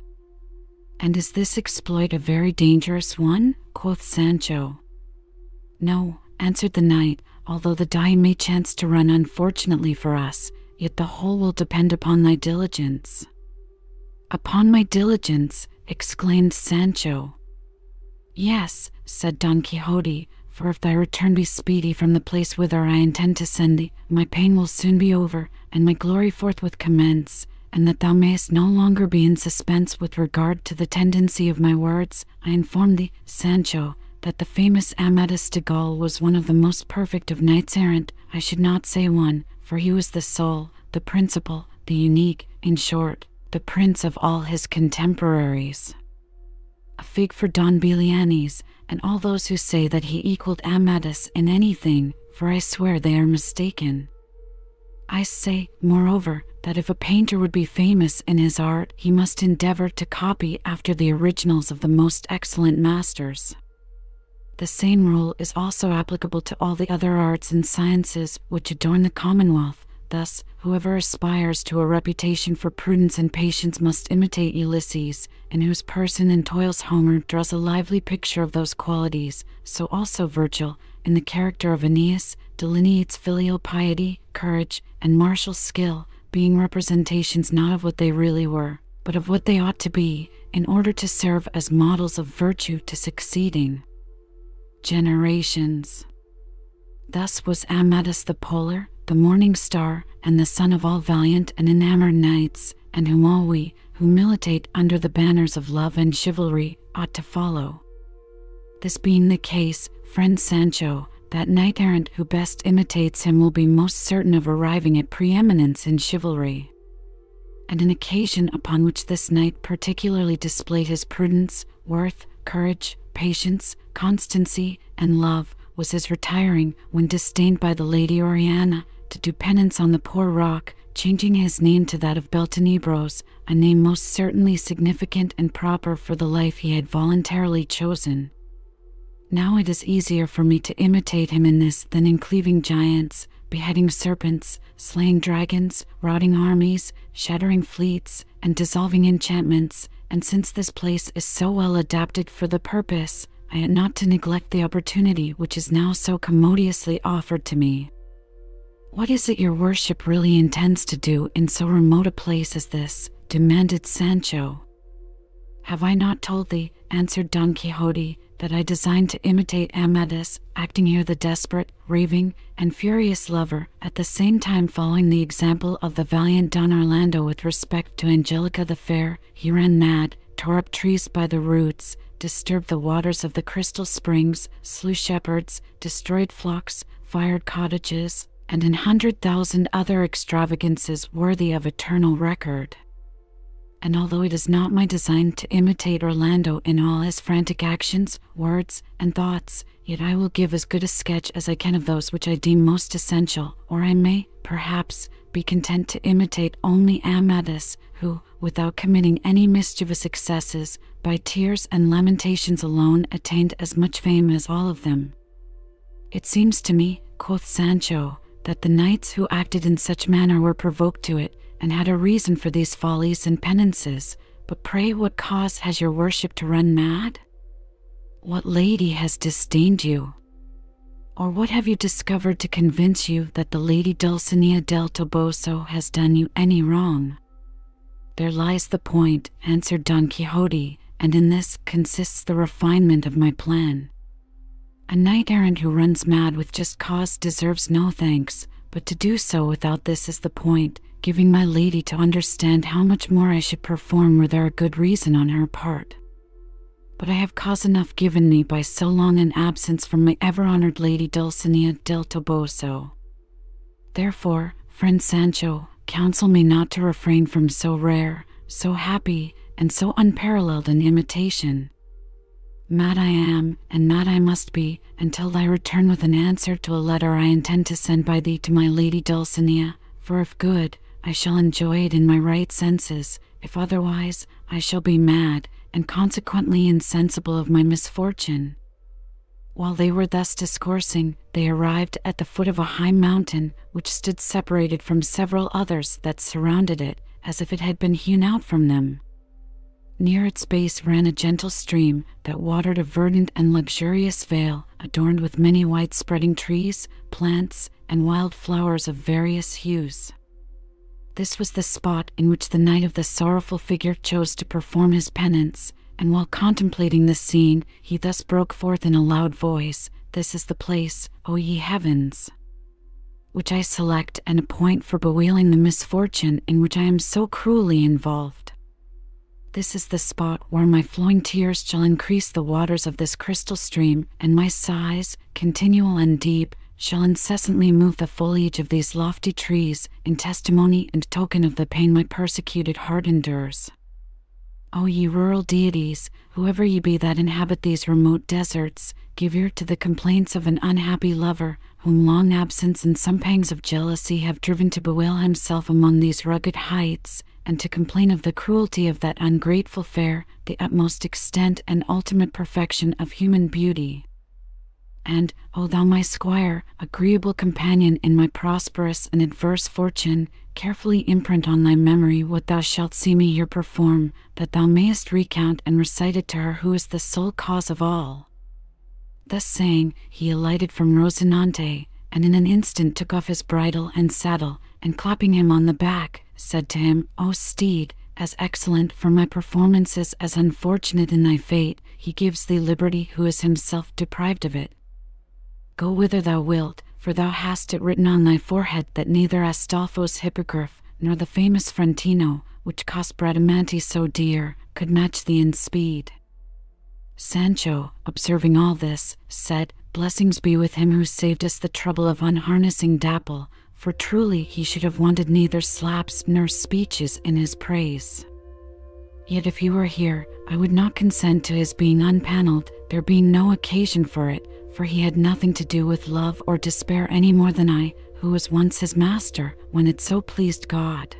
And is this exploit a very dangerous one? Quoth Sancho. No, answered the knight, although the die may chance to run unfortunately for us, yet the whole will depend upon thy diligence. Upon my diligence, exclaimed Sancho. Yes, said Don Quixote, for if thy return be speedy from the place whither I intend to send thee, my pain will soon be over, and my glory forthwith commence, and that thou mayest no longer be in suspense with regard to the tendency of my words, I inform thee, Sancho, that the famous Amadis de Gaul was one of the most perfect of knights-errant, I should not say one, for he was the soul, the principal, the unique, in short, the prince of all his contemporaries. A fig for Don Belianis, and all those who say that he equaled Amadis in anything, for I swear they are mistaken. I say, moreover, that if a painter would be famous in his art, he must endeavor to copy after the originals of the most excellent masters. The same rule is also applicable to all the other arts and sciences which adorn the Commonwealth. Thus, whoever aspires to a reputation for prudence and patience must imitate Ulysses, in whose person and toils Homer draws a lively picture of those qualities. So also Virgil, in the character of Aeneas, delineates filial piety, courage, and martial skill, being representations not of what they really were, but of what they ought to be, in order to serve as models of virtue to succeeding generations. Thus was Amadis the polar, the morning star, and the son of all valiant and enamored knights, and whom all we, who militate under the banners of love and chivalry, ought to follow. This being the case, friend Sancho, that knight-errant who best imitates him will be most certain of arriving at preeminence in chivalry. And an occasion upon which this knight particularly displayed his prudence, worth, courage, patience, constancy, and love was his retiring, when disdained by the Lady Oriana, to do penance on the poor rock, changing his name to that of Beltenebros, a name most certainly significant and proper for the life he had voluntarily chosen. Now it is easier for me to imitate him in this than in cleaving giants, beheading serpents, slaying dragons, routing armies, shattering fleets, and dissolving enchantments, and since this place is so well adapted for the purpose, I ought not to neglect the opportunity which is now so commodiously offered to me. What is it your worship really intends to do in so remote a place as this? Demanded Sancho. Have I not told thee, answered Don Quixote, that I design to imitate Amadis, acting here the desperate, raving, and furious lover, at the same time following the example of the valiant Don Orlando with respect to Angelica the fair? He ran mad, tore up trees by the roots, disturbed the waters of the crystal springs, slew shepherds, destroyed flocks, fired cottages, and 100,000 other extravagances worthy of eternal record. And although it is not my design to imitate Orlando in all his frantic actions, words, and thoughts, yet I will give as good a sketch as I can of those which I deem most essential, or I may, perhaps, be content to imitate only Amadis, who, without committing any mischievous excesses, by tears and lamentations alone attained as much fame as all of them. It seems to me, quoth Sancho, that the knights who acted in such manner were provoked to it, and had a reason for these follies and penances. But pray what cause has your worship to run mad? What lady has disdained you? Or what have you discovered to convince you that the Lady Dulcinea del Toboso has done you any wrong? There lies the point, answered Don Quixote, and in this consists the refinement of my plan. A knight-errant who runs mad with just cause deserves no thanks, but to do so without this is the point, giving my lady to understand how much more I should perform were there a good reason on her part. But I have cause enough given me by so long an absence from my ever-honored Lady Dulcinea del Toboso. Therefore, friend Sancho, counsel me not to refrain from so rare, so happy, and so unparalleled an imitation. Mad I am, and mad I must be, until thy return with an answer to a letter I intend to send by thee to my Lady Dulcinea, for if good, I shall enjoy it in my right senses, if otherwise, I shall be mad, and consequently insensible of my misfortune. While they were thus discoursing, they arrived at the foot of a high mountain, which stood separated from several others that surrounded it, as if it had been hewn out from them. Near its base ran a gentle stream that watered a verdant and luxurious vale, adorned with many wide-spreading trees, plants, and wild flowers of various hues. This was the spot in which the knight of the sorrowful figure chose to perform his penance, and while contemplating the scene, he thus broke forth in a loud voice, "This is the place, O ye heavens, which I select and appoint for bewailing the misfortune in which I am so cruelly involved. This is the spot where my flowing tears shall increase the waters of this crystal stream, and my sighs, continual and deep, shall incessantly move the foliage of these lofty trees in testimony and token of the pain my persecuted heart endures. O ye rural deities, whoever ye be that inhabit these remote deserts, give ear to the complaints of an unhappy lover, whom long absence and some pangs of jealousy have driven to bewail himself among these rugged heights, and to complain of the cruelty of that ungrateful fair, the utmost extent and ultimate perfection of human beauty. And, O thou my squire, agreeable companion in my prosperous and adverse fortune, carefully imprint on thy memory what thou shalt see me here perform, that thou mayest recount and recite it to her who is the sole cause of all." Thus saying, he alighted from Rocinante, and in an instant took off his bridle and saddle, and clapping him on the back, said to him, "O steed, as excellent for my performances as unfortunate in thy fate. He gives thee liberty who is himself deprived of it. Go whither thou wilt, for thou hast it written on thy forehead that neither Astolfo's hippogriff, nor the famous Frontino, which cost Bradamante so dear, could match thee in speed." Sancho, observing all this, said, "Blessings be with him who saved us the trouble of unharnessing Dapple, for truly he should have wanted neither slaps nor speeches in his praise. Yet if he were here, I would not consent to his being unpanelled, there being no occasion for it, for he had nothing to do with love or despair any more than I, who was once his master, when it so pleased God.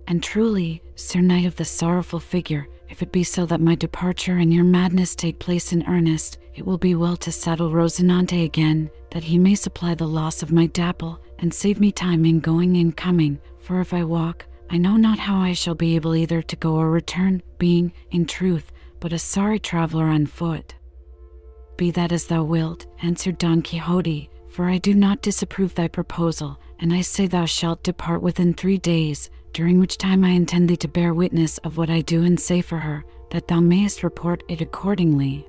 And truly, Sir Knight of the Sorrowful Figure, if it be so that my departure and your madness take place in earnest, it will be well to saddle Rosinante again, that he may supply the loss of my Dapple, and save me time in going and coming, for if I walk, I know not how I shall be able either to go or return, being, in truth, but a sorry traveller on foot." "Be that as thou wilt," answered Don Quixote, "for I do not disapprove thy proposal, and I say thou shalt depart within 3 days, during which time I intend thee to bear witness of what I do and say for her, that thou mayest report it accordingly."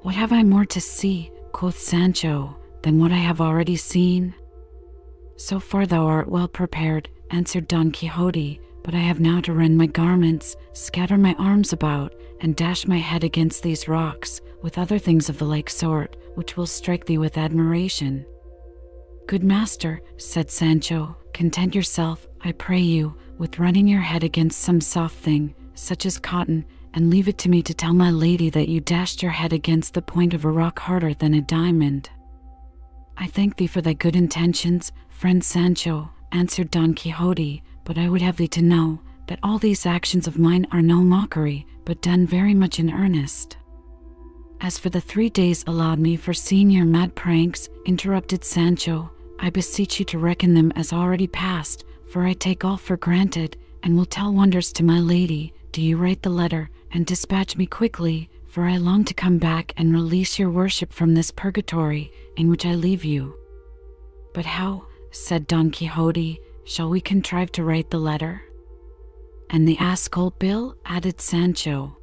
"What have I more to see," quoth Sancho, "than what I have already seen?" "So far thou art well prepared," answered Don Quixote, "but I have now to rend my garments, scatter my arms about, and dash my head against these rocks, with other things of the like sort, which will strike thee with admiration." "Good master," said Sancho, "content yourself, I pray you, with running your head against some soft thing, such as cotton, and leave it to me to tell my lady that you dashed your head against the point of a rock harder than a diamond." "I thank thee for thy good intentions, friend Sancho," answered Don Quixote, "but I would have thee to know that all these actions of mine are no mockery, but done very much in earnest." "As for the 3 days allowed me for seeing your mad pranks," interrupted Sancho, "I beseech you to reckon them as already past, for I take all for granted, and will tell wonders to my lady. Do you write the letter, and dispatch me quickly, for I long to come back and release your worship from this purgatory in which I leave you." "But how," said Don Quixote, "shall we contrive to write the letter?" "And the ass-colt bill?" added Sancho.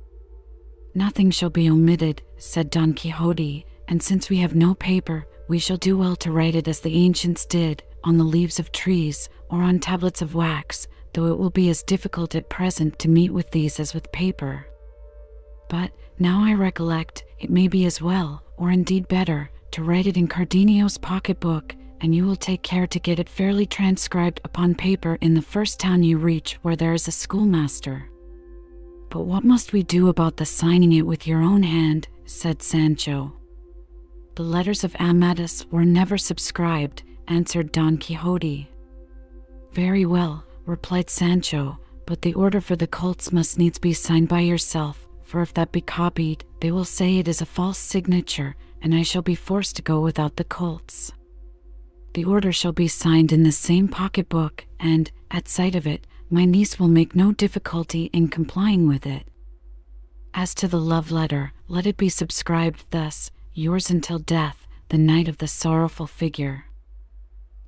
"Nothing shall be omitted," said Don Quixote, "and since we have no paper, we shall do well to write it as the ancients did, on the leaves of trees, or on tablets of wax, though it will be as difficult at present to meet with these as with paper. But, now I recollect, it may be as well, or indeed better, to write it in Cardenio's pocket-book, and you will take care to get it fairly transcribed upon paper in the first town you reach where there is a schoolmaster." "But what must we do about the signing it with your own hand?" said Sancho. "The letters of Amadis were never subscribed," answered Don Quixote. "Very well," replied Sancho, "but the order for the colts must needs be signed by yourself, for if that be copied, they will say it is a false signature, and I shall be forced to go without the colts. The order shall be signed in the same pocket-book, and, at sight of it, my niece will make no difficulty in complying with it. As to the love letter, let it be subscribed thus, yours until death, the Knight of the Sorrowful Figure.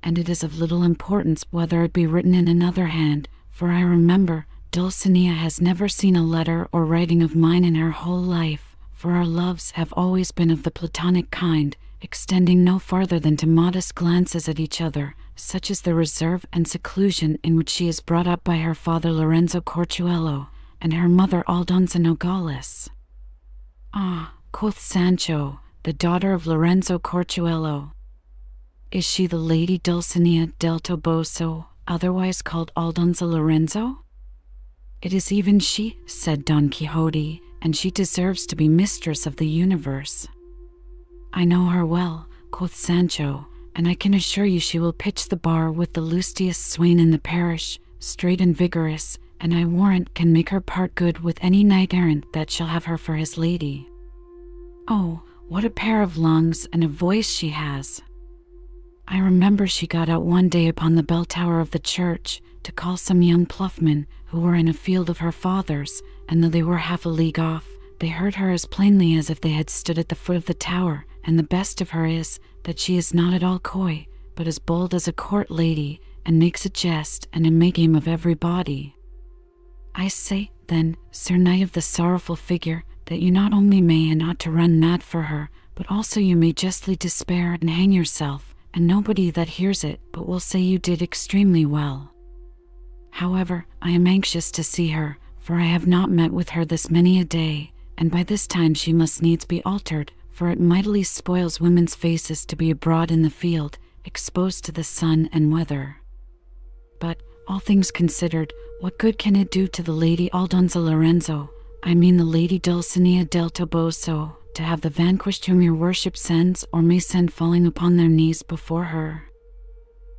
And it is of little importance whether it be written in another hand, for I remember Dulcinea has never seen a letter or writing of mine in her whole life, for our loves have always been of the platonic kind, extending no farther than to modest glances at each other, such is the reserve and seclusion in which she is brought up by her father Lorenzo Corchuelo, and her mother Aldonza Nogales." "Ah," quoth Sancho, "the daughter of Lorenzo Corchuelo. Is she the Lady Dulcinea del Toboso, otherwise called Aldonza Lorenzo?" "It is even she," said Don Quixote, "and she deserves to be mistress of the universe." "I know her well," quoth Sancho, "and I can assure you she will pitch the bar with the lustiest swain in the parish, straight and vigorous, and I warrant can make her part good with any knight-errant that shall have her for his lady. Oh, what a pair of lungs and a voice she has! I remember she got out one day upon the bell tower of the church to call some young ploughmen who were in a field of her father's, and though they were half a league off, they heard her as plainly as if they had stood at the foot of the tower, and the best of her is that she is not at all coy, but as bold as a court lady, and makes a jest and a may-game of every body. I say, then, Sir Knight of the sorrowful figure, that you not only may and ought to run mad for her, but also you may justly despair and hang yourself, and nobody that hears it but will say you did extremely well. However, I am anxious to see her, for I have not met with her this many a day, and by this time she must needs be altered, for it mightily spoils women's faces to be abroad in the field, exposed to the sun and weather. But, all things considered, what good can it do to the Lady Aldonza Lorenzo, I mean the Lady Dulcinea del Toboso, to have the vanquished whom your worship sends or may send falling upon their knees before her?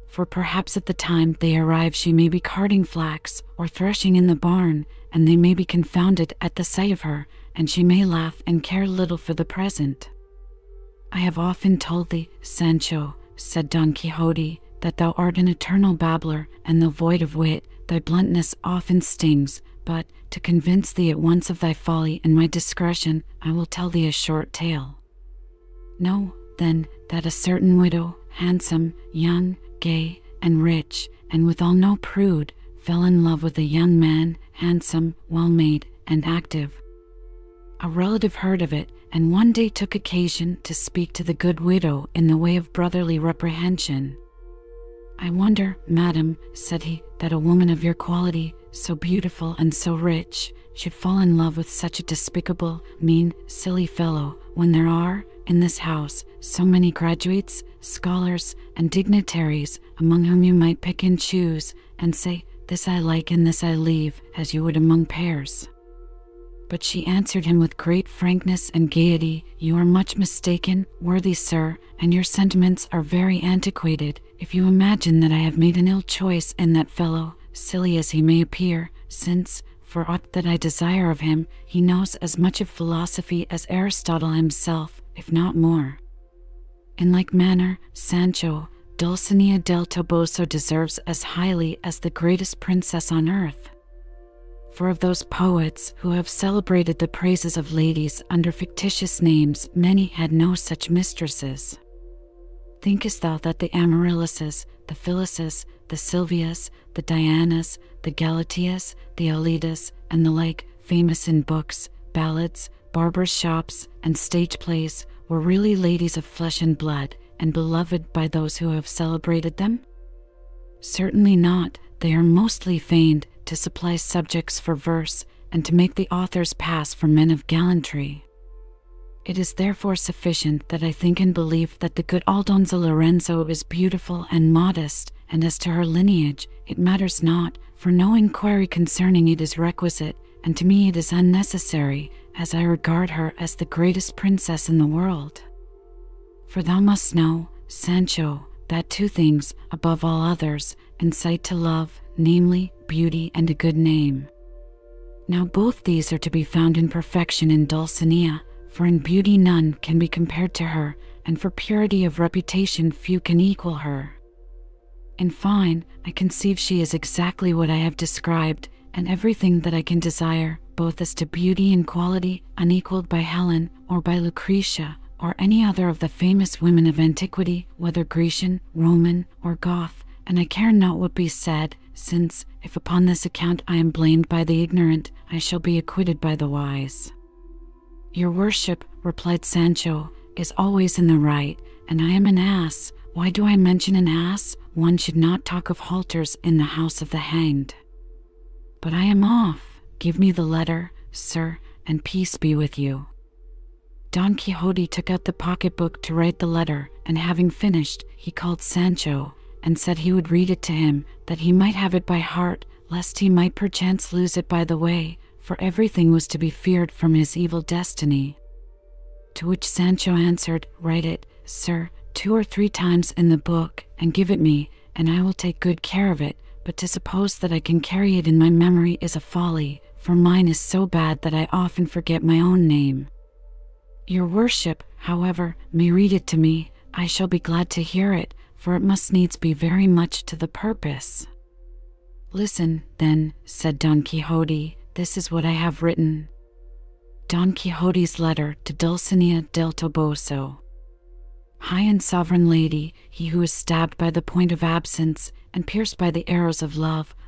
For perhaps at the time they arrive she may be carding flax or threshing in the barn, and they may be confounded at the sight of her, and she may laugh and care little for the present. I have often told thee, Sancho, said Don Quixote, that thou art an eternal babbler, and though void of wit, thy bluntness often stings, but, to convince thee at once of thy folly and my discretion, I will tell thee a short tale. Know, then, that a certain widow, handsome, young, gay, and rich, and withal no prude, fell in love with a young man, handsome, well-made, and active. A relative heard of it, and one day took occasion to speak to the good widow in the way of brotherly reprehension. I wonder, madam, said he, that a woman of your quality, so beautiful and so rich, should fall in love with such a despicable, mean, silly fellow, when there are, in this house, so many graduates, scholars, and dignitaries, among whom you might pick and choose, and say, this I like and this I leave, as you would among pears. But she answered him with great frankness and gaiety, you are much mistaken, worthy sir, and your sentiments are very antiquated, if you imagine that I have made an ill choice in that fellow, silly as he may appear, since, for aught that I desire of him, he knows as much of philosophy as Aristotle himself, if not more. In like manner, Sancho, Dulcinea del Toboso deserves as highly as the greatest princess on earth. For of those poets who have celebrated the praises of ladies under fictitious names, many had no such mistresses. Thinkest thou that the Amaryllises, the Phyllises, the Sylvias, the Dianas, the Galatias, the Aulidas, and the like, famous in books, ballads, barbers' shops, and stage plays, were really ladies of flesh and blood, and beloved by those who have celebrated them? Certainly not. They are mostly feigned to supply subjects for verse, and to make the authors pass for men of gallantry. It is therefore sufficient that I think and believe that the good Aldonza Lorenzo is beautiful and modest, and as to her lineage, it matters not, for no inquiry concerning it is requisite, and to me it is unnecessary, as I regard her as the greatest princess in the world. For thou must know, Sancho, that two things, above all others, incite to love, namely, beauty and a good name. Now both these are to be found in perfection in Dulcinea, for in beauty none can be compared to her, and for purity of reputation few can equal her. In fine, I conceive she is exactly what I have described, and everything that I can desire, both as to beauty and quality, unequaled by Helen, or by Lucretia, or any other of the famous women of antiquity, whether Grecian, Roman, or Goth, and I care not what be said, since, if upon this account I am blamed by the ignorant, I shall be acquitted by the wise. Your worship, replied Sancho, is always in the right, and I am an ass. Why do I mention an ass? One should not talk of halters in the house of the hanged. But I am off. Give me the letter, sir, and peace be with you. Don Quixote took out the pocketbook to write the letter, and having finished, he called Sancho, and said he would read it to him, that he might have it by heart, lest he might perchance lose it by the way, for everything was to be feared from his evil destiny. To which Sancho answered, write it, sir, 2 or 3 times in the book, and give it me, and I will take good care of it, but to suppose that I can carry it in my memory is a folly, for mine is so bad that I often forget my own name. Your worship, however, may read it to me. I shall be glad to hear it, for it must needs be very much to the purpose. Listen, then, said Don Quixote, this is what I have written. Don Quixote's letter to Dulcinea del Toboso. High and sovereign lady, he who is stabbed by the point of absence, and pierced by the arrows of love,